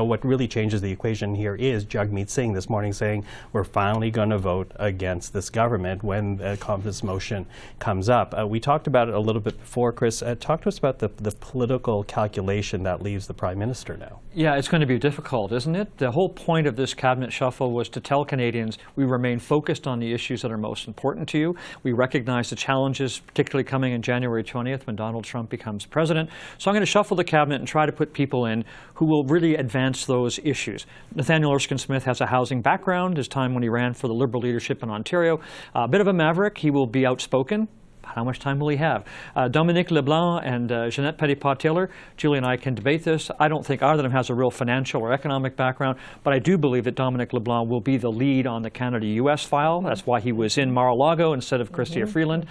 what really changes the equation here is Jagmeet Singh this morning saying we're finally going to vote against this government when the confidence motion comes up. We talked about it a little bit before. Chris, talk to us about the political calculation that leaves the Prime Minister now. Yeah, it's going to be difficult, isn't it? The whole point of this cabinet shuffle was to tell Canadians we remain focused on the issues that are most important to you. We recognize the challenges, particularly coming in January 20th when Donald Trump becomes president. So I'm going to shuffle the cabinet and try to put people in who will really advance those issues. Nathaniel Erskine-Smith has a housing background. His time when he ran for the Liberal leadership in Ontario. A bit of a maverick. He will be outspoken. How much time will he have? Dominique Leblanc and Jeanette Petitpas-Taylor, Julie and I can debate this. I don't think either of them has a real financial or economic background, but I do believe that Dominique Leblanc will be the lead on the Canada-US file. That's why he was in Mar-a-Lago instead of Chrystia Freeland.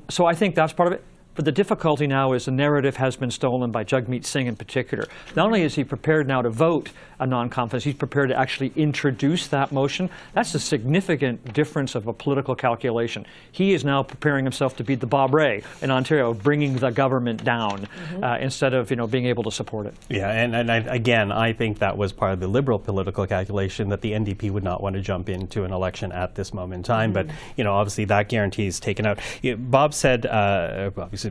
So I think that's part of it. But the difficulty now is the narrative has been stolen by Jagmeet Singh in particular. Not only is he prepared now to vote a non-confidence, he's prepared to actually introduce that motion. That's a significant difference of a political calculation. He is now preparing himself to be the Bob Rae in Ontario, bringing the government down instead of being able to support it. Yeah, and again, I think that was part of the Liberal political calculation that the NDP would not want to jump into an election at this moment in time. But obviously that guarantee is taken out. Bob said,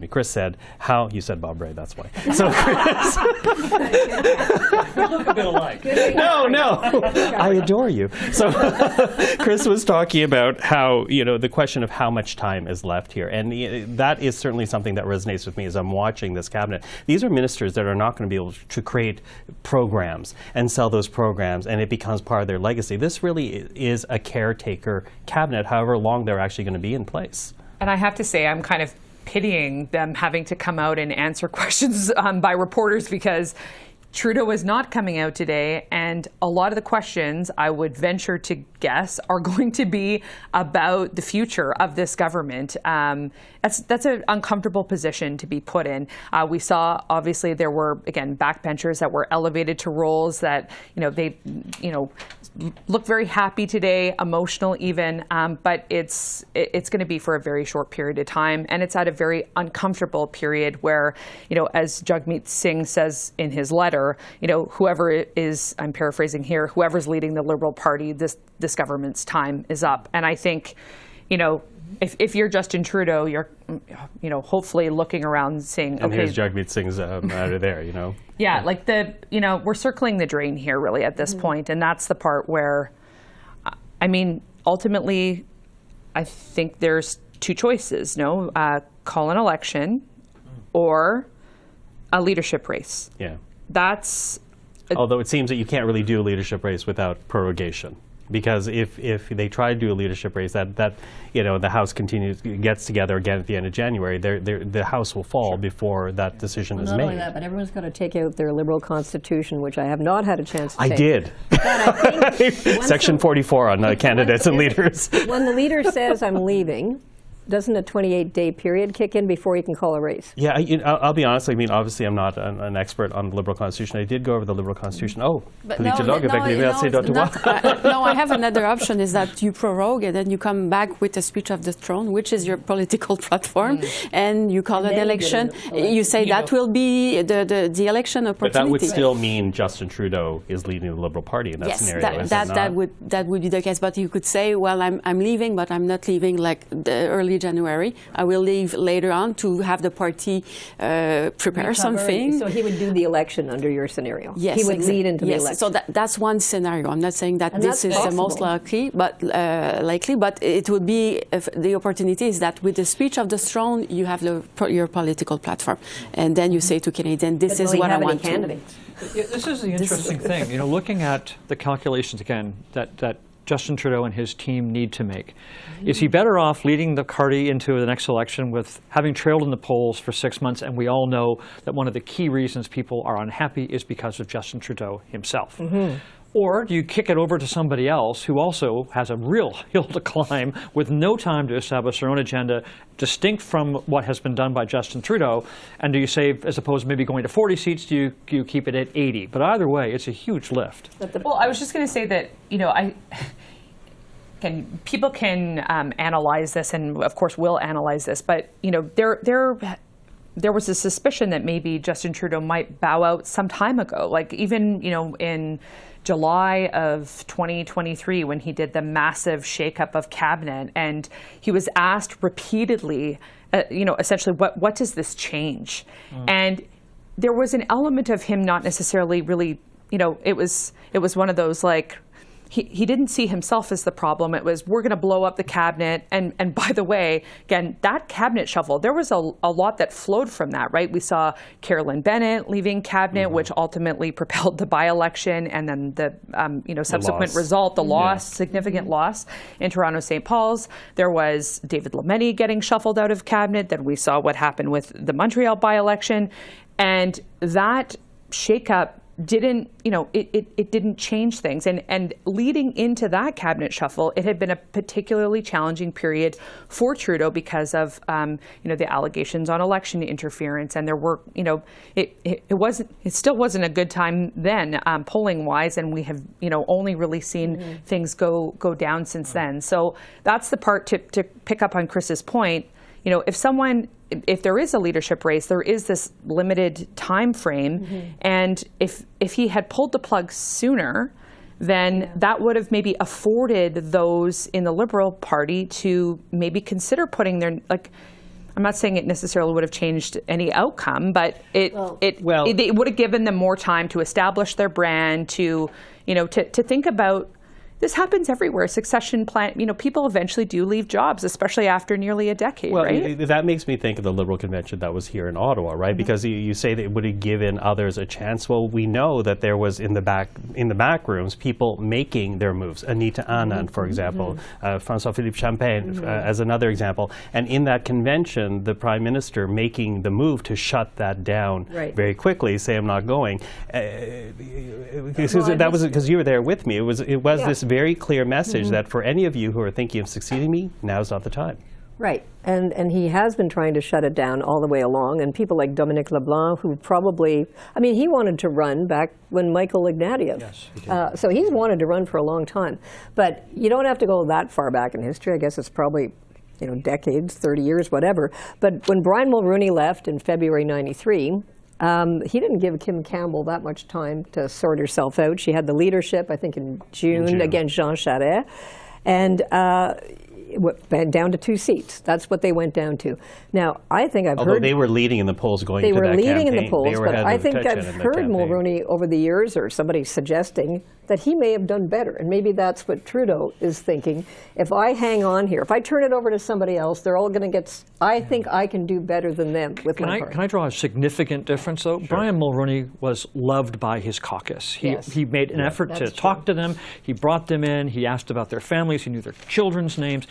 Chris said, how, you said Bob Rae, that's why. So Chris. We look a bit alike. No, I adore you. So Chris was talking about how, the question of how much time is left here. And that is certainly something that resonates with me as I'm watching this cabinet. These are ministers that are not going to be able to create programs and sell those programs, and it becomes part of their legacy. This really is a caretaker cabinet, however long they're actually going to be in place. And I have to say, I'm kind of pitying them having to come out and answer questions by reporters, because Trudeau is not coming out today, and a lot of the questions, I would venture to guess, are going to be about the future of this government. That's an uncomfortable position to be put in. We saw, obviously, there were, again, backbenchers that were elevated to roles that, they, look very happy today, emotional even, but it's going to be for a very short period of time, and it's at a very uncomfortable period where, as Jagmeet Singh says in his letter, whoever is, I'm paraphrasing here, whoever's leading the Liberal Party, this government's time is up. And I think, if you're Justin Trudeau, you're, hopefully looking around saying, and okay. And here's Jagmeet Singh's out of there, Yeah, like we're circling the drain here really at this point. And that's the part where, ultimately, I think there's two choices, call an election or a leadership race. Yeah. That's... Although it seems that you can't really do a leadership race without prorogation. Because if they try to do a leadership race, that the House gets together again at the end of January, the House will fall before that decision is made. Not only that, but everyone's got to take out their Liberal Constitution, which I have not had a chance to take. I did. Section 44 on candidates and leaders. When the leader says, I'm leaving, doesn't a 28-day period kick in before you can call a race? Yeah, I'll be honest. Obviously, I'm not an expert on the Liberal Constitution. I did go over the Liberal Constitution. No, I have another option, is that you prorogue and then you come back with a speech of the throne, which is your political platform, and you call an election. You say that will be the election opportunity. But that would still mean Justin Trudeau is leading the Liberal Party in that scenario. That would be the case. But you could say, well, I'm leaving, but I'm not leaving like the early January. I will leave later on to have the party prepare something. So he would do the election under your scenario. Yes, he would lead into the election. So that's one scenario. I'm not saying that this is the most likely, but it would be the opportunity is that with the speech of the throne, you have your political platform, and then you say to Canadians, "This is what I want to." This is the interesting thing. Looking at the calculations again that Justin Trudeau and his team need to make. Is he better off leading the party into the next election with having trailed in the polls for 6 months? And we all know that one of the key reasons people are unhappy is because of Justin Trudeau himself. Or do you kick it over to somebody else who also has a real hill to climb with no time to establish their own agenda, distinct from what has been done by Justin Trudeau? And do you say, as opposed to maybe going to 40 seats, do you keep it at 80? But either way, it's a huge lift. Well, I was just going to say that, people can analyze this, and of course will analyze this, but, there there was a suspicion that maybe Justin Trudeau might bow out some time ago. Like even, in July of 2023 when he did the massive shakeup of cabinet, and he was asked repeatedly, essentially, what does this change? And there was an element of him not necessarily really, it was one of those like, he didn't see himself as the problem. It was, we're going to blow up the cabinet. And by the way, again, that cabinet shuffle, there was a lot that flowed from that, right? We saw Carolyn Bennett leaving cabinet, which ultimately propelled the by-election and then the subsequent result, the loss, significant loss in Toronto St. Paul's. There was David Lametti getting shuffled out of cabinet. Then we saw what happened with the Montreal by-election. And that shakeup didn't, it didn't change things. And leading into that cabinet shuffle, it had been a particularly challenging period for Trudeau because of, the allegations on election interference. And there were, it still wasn't a good time then, polling wise. And we have, only really seen things go down since then. So that's the part to pick up on Chris's point. If there is a leadership race, there is this limited time frame, and if he had pulled the plug sooner, then that would have maybe afforded those in the Liberal Party to maybe consider putting their, like, I'm not saying it necessarily would have changed any outcome, but it would have given them more time to establish their brand, to think about. This happens everywhere. Succession plan, people eventually do leave jobs, especially after nearly a decade, right? That makes me think of the Liberal convention that was here in Ottawa, right? Because you say that it would have given others a chance. Well, we know that there was in the back rooms people making their moves. Anita Anand, for example, François-Philippe Champagne as another example. And in that convention, the Prime Minister making the move to shut that down very quickly, say I'm not going. That was because you were there with me. It was this very clear message that for any of you who are thinking of succeeding me, now's not the time. Right. And he has been trying to shut it down all the way along. And people like Dominique LeBlanc, who probably, he wanted to run back when Michael Ignatieff. Yes, he did. So he's wanted to run for a long time. But you don't have to go that far back in history. I guess it's probably, decades, 30 years, whatever. But when Brian Mulroney left in February '93, he didn't give Kim Campbell that much time to sort herself out. She had the leadership, I think, in June against Jean Charest. And went down to 2 seats. That's what they went down to. Now, I think I've heard... Although they were leading in the polls going into that campaign. They were leading in the polls, but I think I've heard Mulroney over the years, or somebody suggesting, that he may have done better. And maybe that's what Trudeau is thinking. If I hang on here, if I turn it over to somebody else, they're all going to get... I think I can do better than them with my party. Can I draw a significant difference, though? Sure. Brian Mulroney was loved by his caucus. He made an effort to talk to them. He brought them in. He asked about their families. He knew their children's names.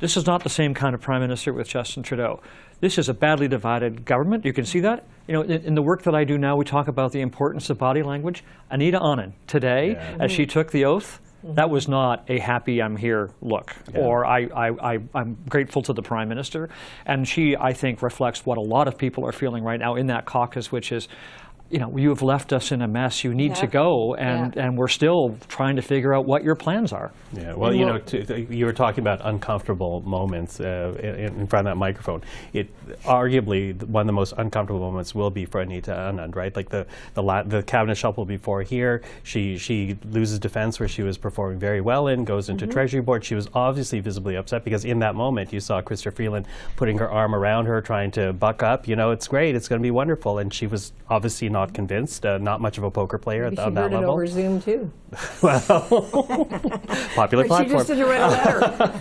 This is not the same kind of prime minister with Justin Trudeau. This is a badly divided government. You can see that. In the work that I do now, we talk about the importance of body language. Anita Anand, today, as she took the oath, that was not a happy, I'm here look, or I'm grateful to the Prime Minister. And she, I think, reflects what a lot of people are feeling right now in that caucus, which is, you have left us in a mess. You need to go, and we're still trying to figure out what your plans are. Yeah, well, you were talking about uncomfortable moments in front of that microphone. Arguably, one of the most uncomfortable moments will be for Anita Anand, right? Like the cabinet shuffle before here, she loses defense where she was performing very well in, goes into Treasury Board. She was obviously visibly upset because in that moment you saw Chrystia Freeland putting her arm around her, trying to buck up. It's great, it's going to be wonderful, and she was obviously not convinced, not much of a poker player at that level. She heard it over Zoom too. Well, popular platform. She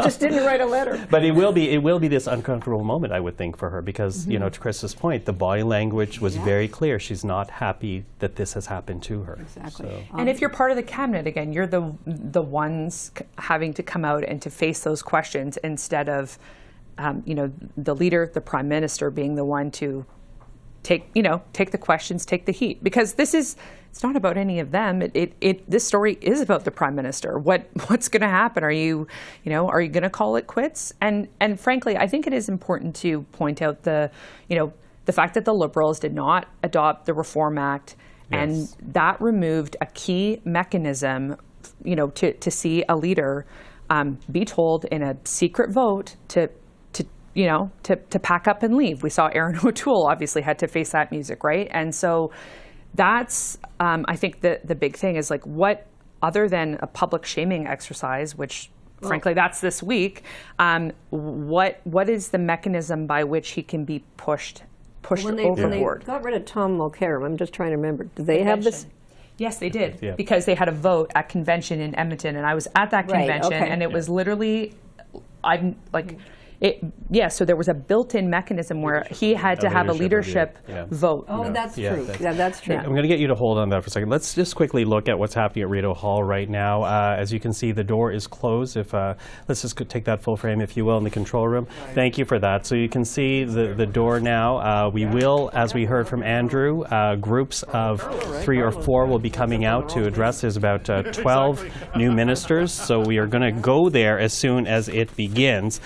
just didn't write a letter. But it will be this uncomfortable moment, I would think, for her because, to Chris's point, the body language was very clear. She's not happy that this has happened to her. Exactly. So. And if you're part of the cabinet, again, you're the ones having to come out and to face those questions instead of, the leader, the Prime Minister, being the one to take the questions, take the heat, because it's not about any of them. This story is about the Prime Minister. What's going to happen? Are you going to call it quits? And frankly, I think it is important to point out the fact that the Liberals did not adopt the Reform Act, and that removed a key mechanism, to see a leader be told in a secret vote to you know, to pack up and leave. We saw Aaron O'Toole obviously had to face that music, right? And so that's, I think the big thing is like, what, other than a public shaming exercise, which frankly that's this week, what is the mechanism by which he can be pushed overboard? When they got rid of Tom Mulcair, I'm just trying to remember, did they have this? Yes, they did, Yeah. because they had a vote at convention in Edmonton, and I was at that convention, and it was literally, so there was a built-in mechanism where he had to have a leadership vote. Oh, that's true. That's true. I'm going to get you to hold on that for a second. Let's just quickly look at what's happening at Rideau Hall right now. As you can see, the door is closed. Let's just take that full frame, if you will, in the control room. Thank you for that. So you can see the door now. We will, as we heard from Andrew, groups of 3 or 4 will be coming out to address. There's about 12 new ministers, so we are going to go there as soon as it begins.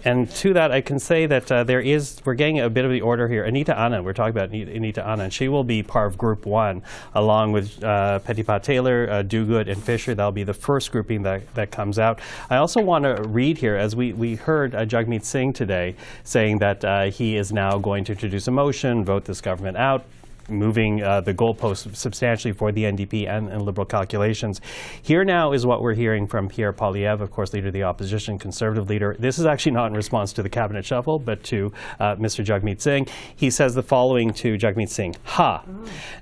And to that, I can say that we're getting a bit of the order here. Anita Anand, we're talking about Anita Anand. She will be part of Group 1, along with Petipat Taylor, Dogood, and Fisher. That'll be the first grouping that comes out. I also want to read here, as we heard Jagmeet Singh today saying that he is now going to introduce a motion, vote this government out, moving the goalposts substantially for the NDP and Liberal calculations. Here now is what we're hearing from Pierre Poilievre, of course, leader of the opposition, Conservative leader. This is actually not in response to the cabinet shuffle, but to Mr. Jagmeet Singh. He says the following to Jagmeet Singh: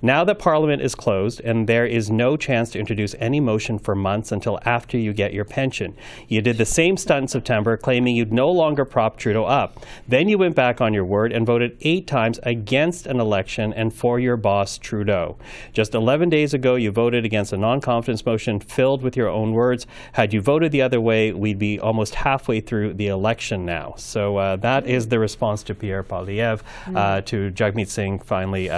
now that Parliament is closed and there is no chance to introduce any motion for months until after you get your pension. You did the same stunt in September, claiming you'd no longer prop Trudeau up. Then you went back on your word and voted 8 times against an election and for your boss, Trudeau. Just 11 days ago, you voted against a non-confidence motion filled with your own words. Had you voted the other way, we'd be almost halfway through the election now. So that is the response to Pierre Poilievre, to Jagmeet Singh finally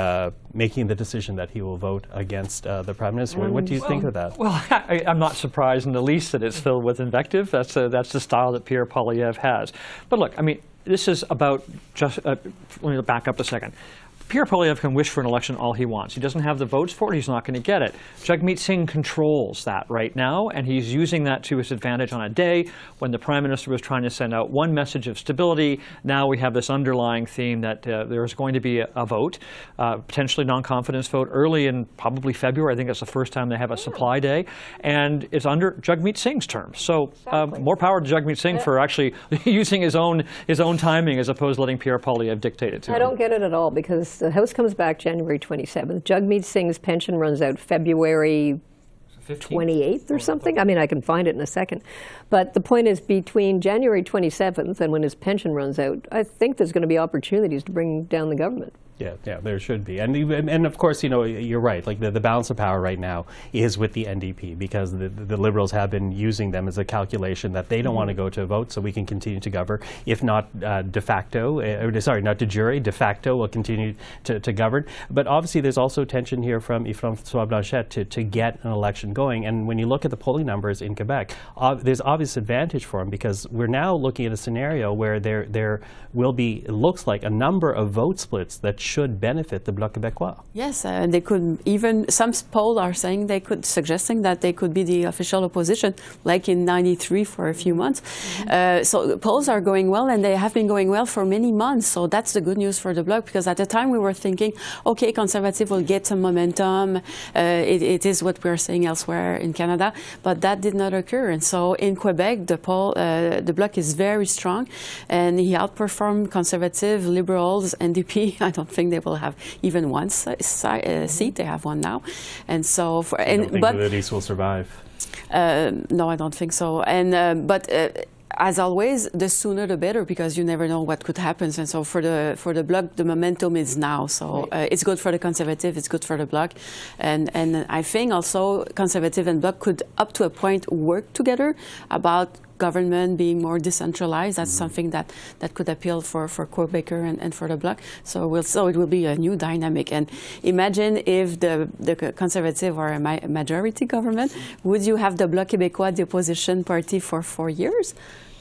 making the decision that he will vote against the Prime Minister. What do you think of that? Well, I'm not surprised in the least that it's filled with invective. That's the style that Pierre Poilievre has. But look, I mean, this is about just, let me back up a second. Pierre Poilievre can wish for an election all he wants. He doesn't have the votes for it. He's not going to get it. Jagmeet Singh controls that right now, and he's using that to his advantage on a day when the Prime Minister was trying to send out one message of stability. Now we have this underlying theme that there's going to be a vote, potentially non-confidence vote, early in probably February. I think it's the first time they have a supply day, and it's under Jagmeet Singh's term. So more power to Jagmeet Singh for actually using his own timing as opposed to letting Pierre Poilievre dictate it to him. I don't get it at all, because the House comes back January 27th. Jagmeet Singh's pension runs out February 28th or something. I mean, I can find it in a second. But the point is, between January 27th and when his pension runs out, I think there's going to be opportunities to bring down the government. Yeah, there should be. And of course, you know, you're right. Like the balance of power right now is with the NDP, because the Liberals have been using them as a calculation that they don't want to go to a vote, so we can continue to govern. If not de facto, not de jure, de facto will continue to govern. But obviously there's also tension here from François Blanchet to get an election going. And when you look at the polling numbers in Quebec, there's obvious advantage for him, because we're now looking at a scenario where there will be, it looks like, a number of vote splits that should benefit the Bloc Québécois. Yes, they could even, some polls are saying suggesting that they could be the official opposition, like in '93 for a few months. So polls are going well, and they have been going well for many months. So that's the good news for the Bloc, because at the time we were thinking, okay, Conservative will get some momentum. It is what we're saying elsewhere in Canada, but that did not occur. And so in Quebec, the Bloc is very strong, and he outperformed Conservative, Liberals, NDP. I don't think they will have even one seat. They have one now, and so I don't think the East will survive. No, I don't think so. And but as always, the sooner the better, because you never know what could happen. And so for the Bloc, the momentum is now. So it's good for the Conservative, it's good for the Bloc, and I think also Conservative and Bloc could, up to a point, work together about government being more decentralized. That's something that could appeal for Quebecer and for the Bloc. So it will be a new dynamic. And imagine if the Conservative are a majority government, would you have the Bloc Québécois, the opposition party, for 4 years?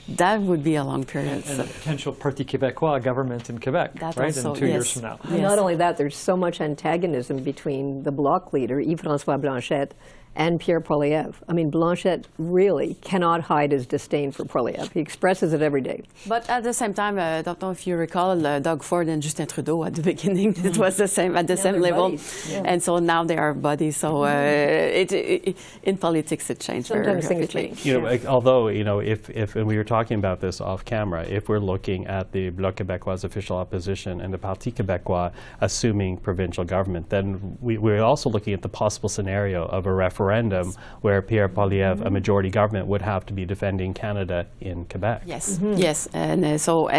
That would be a long period. And a potential Parti Québécois government in Quebec, that right, also, in 2 years from now. And not only that, there's so much antagonism between the Bloc leader, Yves-François Blanchet, and Pierre Poilievre. I mean, Blanchet really cannot hide his disdain for Poilievre. He expresses it every day. But at the same time, I don't know if you recall Doug Ford and Justin Trudeau at the beginning. It was the same at the same level, and so now they are buddies. So in politics, it changed. Sometimes things change. You know, although if and we were talking about this off camera, if we're looking at the Bloc Québécois official opposition and the Parti Québécois assuming provincial government, then we're also looking at the possible scenario of a referendum where Pierre Poilievre, a majority government, would have to be defending Canada in Quebec. Yes, yes, and so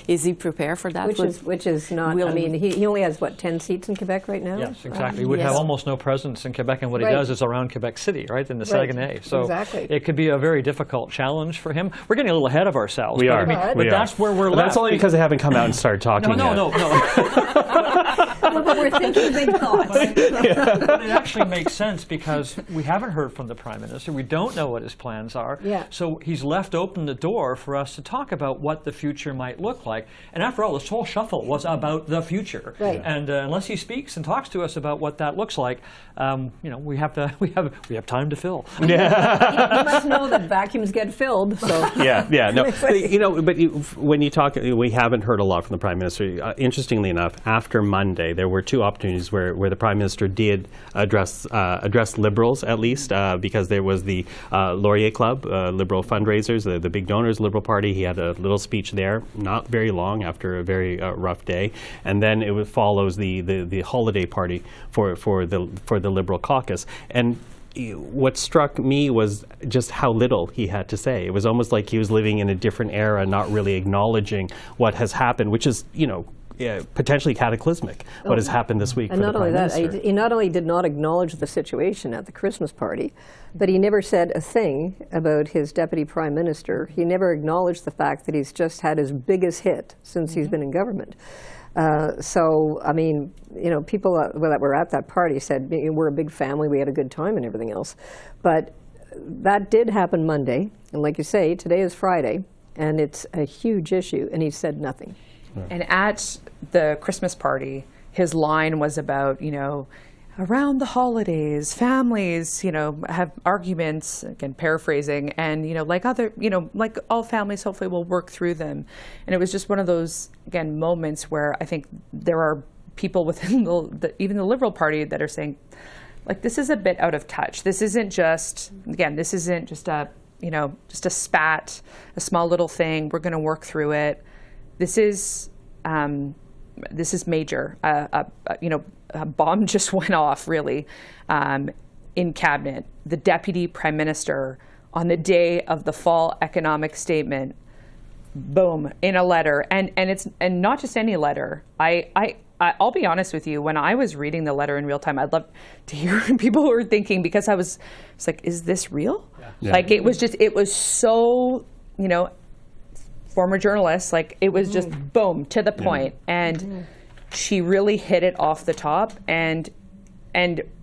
is he prepared for that? Which is not. I mean, he only has what, 10 seats in Quebec right now. Yes, exactly. He would have almost no presence in Quebec, and what he does is around Quebec City, right, in the Saguenay. So it could be a very difficult challenge for him. We're getting a little ahead of ourselves. We are. But that's where we're left. That's only because they haven't come out and started talking yet. No. But we're thinking big thoughts. But it actually makes sense because we haven't heard from the Prime Minister. We don't know what his plans are. Yeah. So he's left open the door for us to talk about what the future might look like. And after all, this whole shuffle was about the future. Right. And unless he speaks and talks to us about what that looks like, we have time to fill. Yeah. You must know that vacuums get filled. So. Yeah. No. But when you talk, we haven't heard a lot from the Prime Minister. Interestingly enough, after Monday, there were two opportunities where the Prime Minister did address Liberals, at least, because there was the Laurier Club, Liberal fundraisers, the big donors, Liberal Party. He had a little speech there, not very long, after a very rough day, and then it follows the holiday party for the Liberal caucus. And what struck me was just how little he had to say. It was almost like he was living in a different era, not really acknowledging what has happened, which is, potentially cataclysmic, what has happened this week. And not only that, he not only did not acknowledge the situation at the Christmas party, but he never said a thing about his deputy prime minister. He never acknowledged the fact that he's just had his biggest hit since he's been in government. So, I mean, people that were at that party said, we're a big family, we had a good time and everything else. But that did happen Monday. And like you say, today is Friday, and it's a huge issue, and he said nothing. And at the Christmas party, his line was about, around the holidays, families, have arguments, again, paraphrasing, and, like all families, hopefully we'll work through them. And it was just one of those, again, moments where I think there are people within even the Liberal Party that are saying, like, this is a bit out of touch. This isn't just a, just a spat, a small little thing. We're going to work through it. This is major. A bomb just went off, really, in cabinet. The deputy prime minister, on the day of the fall economic statement, boom, in a letter, and not just any letter. I'll be honest with you. When I was reading the letter in real time, I'd love to hear people were thinking, because it's like, is this real? Yeah. Like it was so, former journalist, like it was just boom, to the point. And she really hit it off the top and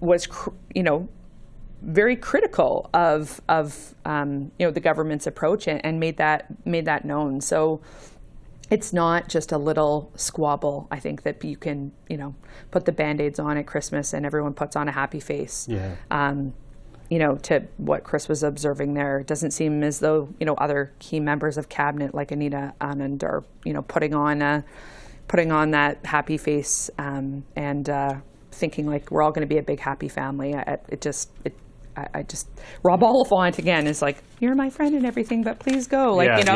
was, very critical of the government's approach and made that known. So it's not just a little squabble. I think that you can, put the Band-Aids on at Christmas and everyone puts on a happy face. Yeah. To what Chris was observing there, it doesn't seem as though, other key members of cabinet like Anita Anand are, putting on that happy face and thinking like we're all going to be a big happy family. I just Rob Oliphant again is like, you're my friend and everything, but please go. Like,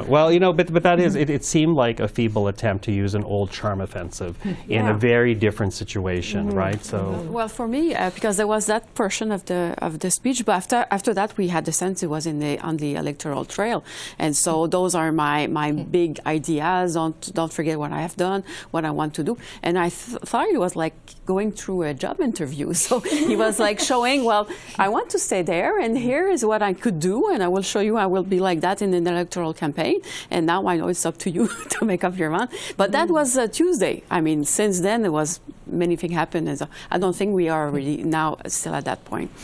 Well, but that is, it seemed like a feeble attempt to use an old charm offensive in a very different situation, right? So. Well, for me, because there was that portion of the speech, but after that we had the sense it was on the electoral trail, and so those are my big ideas. Don't forget what I have done, what I want to do, and I thought it was like going through a job interview. So he was like showing, well, I want to stay there, and here is what I could do, and I will show you I will be like that in an electoral campaign. And now I know it's up to you to make up your mind. But that was Tuesday. I mean, since then, there was many things happened, and so I don't think we are really now still at that point.